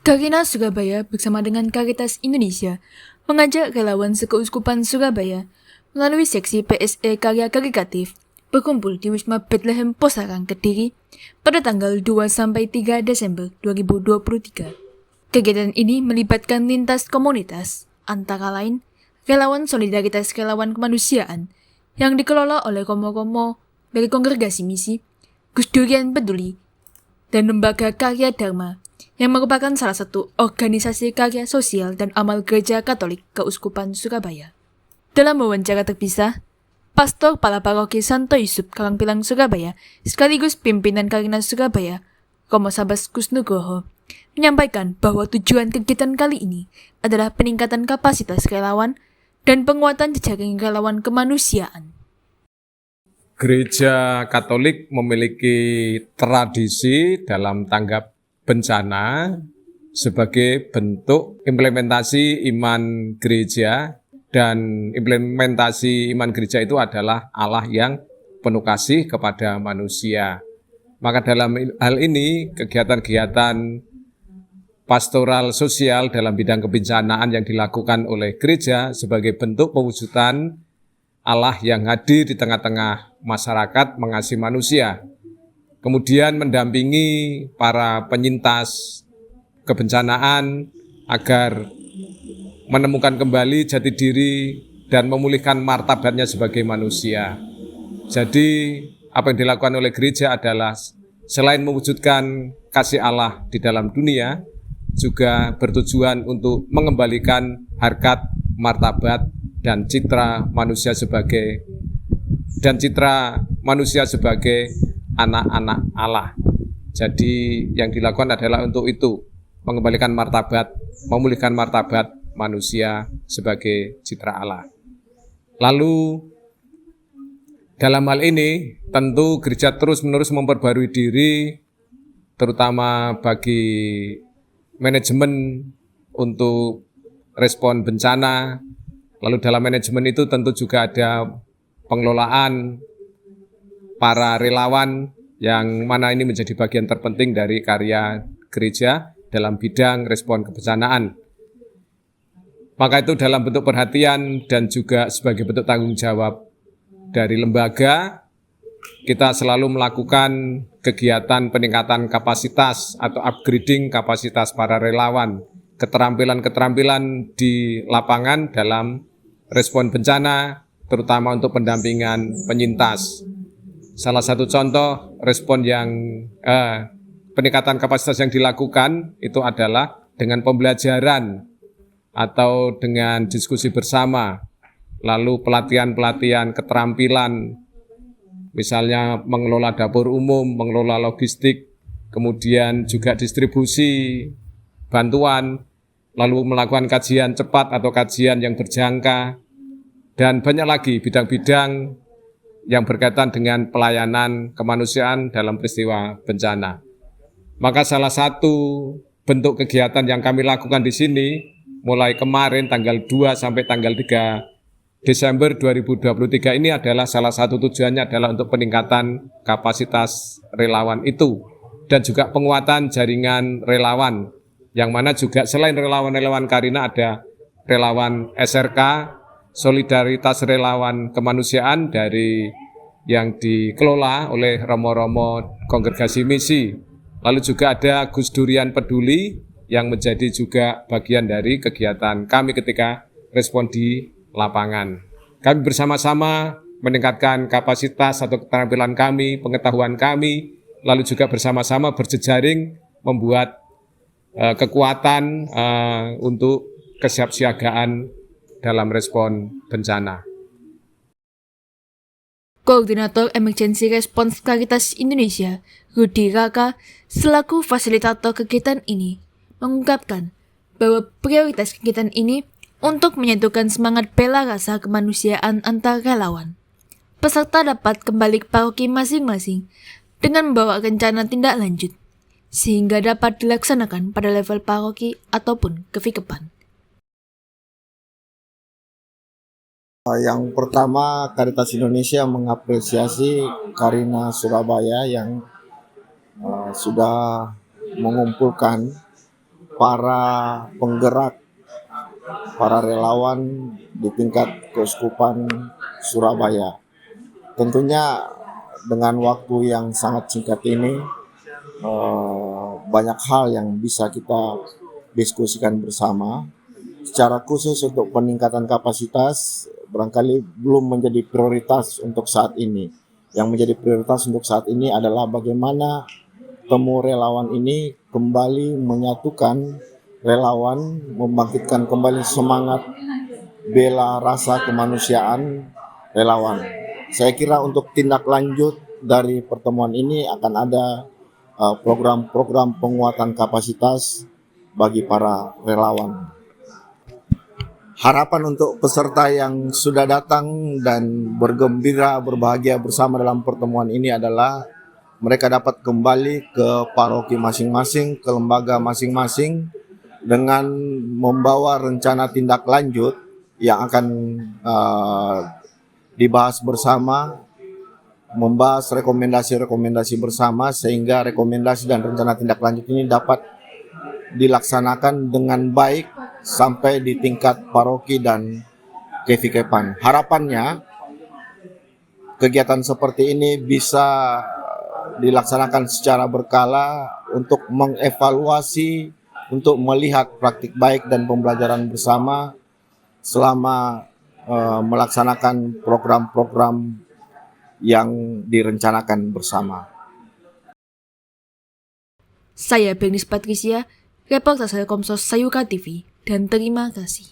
Karina Surabaya bersama dengan Caritas Indonesia mengajak relawan Sekeuskupan Surabaya melalui seksi PSE Karya Karikatif berkumpul di Wisma Bethlehem Posarang Kediri pada tanggal 2-3 Desember 2023. Kegiatan ini melibatkan lintas komunitas, antara lain relawan solidaritas relawan kemanusiaan yang dikelola oleh Romo-Romo dari Kongregasi Misi, Gus Durian Peduli, dan Lembaga Karya Dharma yang merupakan salah satu organisasi karya sosial dan amal Gereja Katolik Keuskupan Surabaya. Dalam wawancara terpisah, Pastor Kepala Paroki Santo Yusuf Karangpilang Surabaya sekaligus pimpinan Karina Surabaya, Romo Sabas Kusnugroho, menyampaikan bahwa tujuan kegiatan kali ini adalah peningkatan kapasitas relawan dan penguatan jejaring relawan kemanusiaan. Gereja Katolik memiliki tradisi dalam tanggap bencana sebagai bentuk implementasi iman gereja, dan implementasi iman gereja itu adalah Allah yang penuh kasih kepada manusia. Maka dalam hal ini kegiatan-kegiatan pastoral sosial dalam bidang kebencanaan yang dilakukan oleh gereja sebagai bentuk pewujudan Allah yang hadir di tengah-tengah masyarakat mengasihi manusia. Kemudian mendampingi para penyintas kebencanaan agar menemukan kembali jati diri dan memulihkan martabatnya sebagai manusia. Jadi apa yang dilakukan oleh gereja adalah selain mewujudkan kasih Allah di dalam dunia, juga bertujuan untuk mengembalikan harkat, martabat, dan citra manusia sebagai anak-anak Allah. Jadi yang dilakukan adalah untuk itu, mengembalikan martabat, memulihkan martabat manusia sebagai citra Allah. Lalu dalam hal ini tentu gereja terus-menerus memperbarui diri, terutama bagi manajemen untuk respon bencana. Lalu dalam manajemen itu tentu juga ada pengelolaan para relawan yang mana ini menjadi bagian terpenting dari karya gereja dalam bidang respon kebencanaan. Maka itu dalam bentuk perhatian dan juga sebagai bentuk tanggung jawab dari lembaga, kita selalu melakukan kegiatan peningkatan kapasitas atau upgrading kapasitas para relawan, keterampilan-keterampilan di lapangan dalam respon bencana, terutama untuk pendampingan penyintas. Salah satu contoh respon yang peningkatan kapasitas yang dilakukan itu adalah dengan pembelajaran atau dengan diskusi bersama, lalu pelatihan-pelatihan keterampilan, misalnya mengelola dapur umum, mengelola logistik, kemudian juga distribusi bantuan, lalu melakukan kajian cepat atau kajian yang berjangka, dan banyak lagi bidang-bidang yang berkaitan dengan pelayanan kemanusiaan dalam peristiwa bencana. Maka salah satu bentuk kegiatan yang kami lakukan di sini mulai kemarin tanggal 2 sampai tanggal 3 Desember 2023 ini adalah salah satu tujuannya adalah untuk peningkatan kapasitas relawan itu dan juga penguatan jaringan relawan, yang mana juga selain relawan-relawan Karina ada relawan SRK, Solidaritas Relawan Kemanusiaan dari yang dikelola oleh Romo-Romo Kongregasi Misi. Lalu juga ada Gus Durian Peduli yang menjadi juga bagian dari kegiatan kami ketika respon di lapangan. Kami bersama-sama meningkatkan kapasitas atau keterampilan kami, pengetahuan kami, lalu juga bersama-sama berjejaring membuat kekuatan untuk kesiapsiagaan dalam respon bencana. Koordinator Emergency Response Caritas Indonesia, Rudi Raka, selaku fasilitator kegiatan ini, mengungkapkan bahwa prioritas kegiatan ini untuk menyatukan semangat bela rasa kemanusiaan antar relawan. Peserta dapat kembali ke paroki masing-masing dengan membawa rencana tindak lanjut, sehingga dapat dilaksanakan pada level paroki ataupun kevikepan. Yang pertama, Caritas Indonesia mengapresiasi Karina Surabaya yang sudah mengumpulkan para penggerak, para relawan di tingkat Keuskupan Surabaya. Tentunya dengan waktu yang sangat singkat ini banyak hal yang bisa kita diskusikan bersama. Secara khusus untuk peningkatan kapasitas barangkali belum menjadi prioritas untuk saat ini. Yang menjadi prioritas untuk saat ini adalah bagaimana temu relawan ini kembali menyatukan relawan, membangkitkan kembali semangat bela rasa kemanusiaan relawan. Saya kira untuk tindak lanjut dari pertemuan ini akan ada program-program penguatan kapasitas bagi para relawan. Harapan untuk peserta yang sudah datang dan bergembira, berbahagia bersama dalam pertemuan ini adalah mereka dapat kembali ke paroki masing-masing, ke lembaga masing-masing dengan membawa rencana tindak lanjut yang akan dibahas bersama, membahas rekomendasi-rekomendasi bersama sehingga rekomendasi dan rencana tindak lanjut ini dapat dilaksanakan dengan baik sampai di tingkat paroki dan KVKPAN. Harapannya kegiatan seperti ini bisa dilaksanakan secara berkala untuk mengevaluasi, untuk melihat praktik baik dan pembelajaran bersama selama melaksanakan program-program yang direncanakan bersama. Saya Bernice Patricia, reporter Komsos Sayuka TV, dan terima kasih.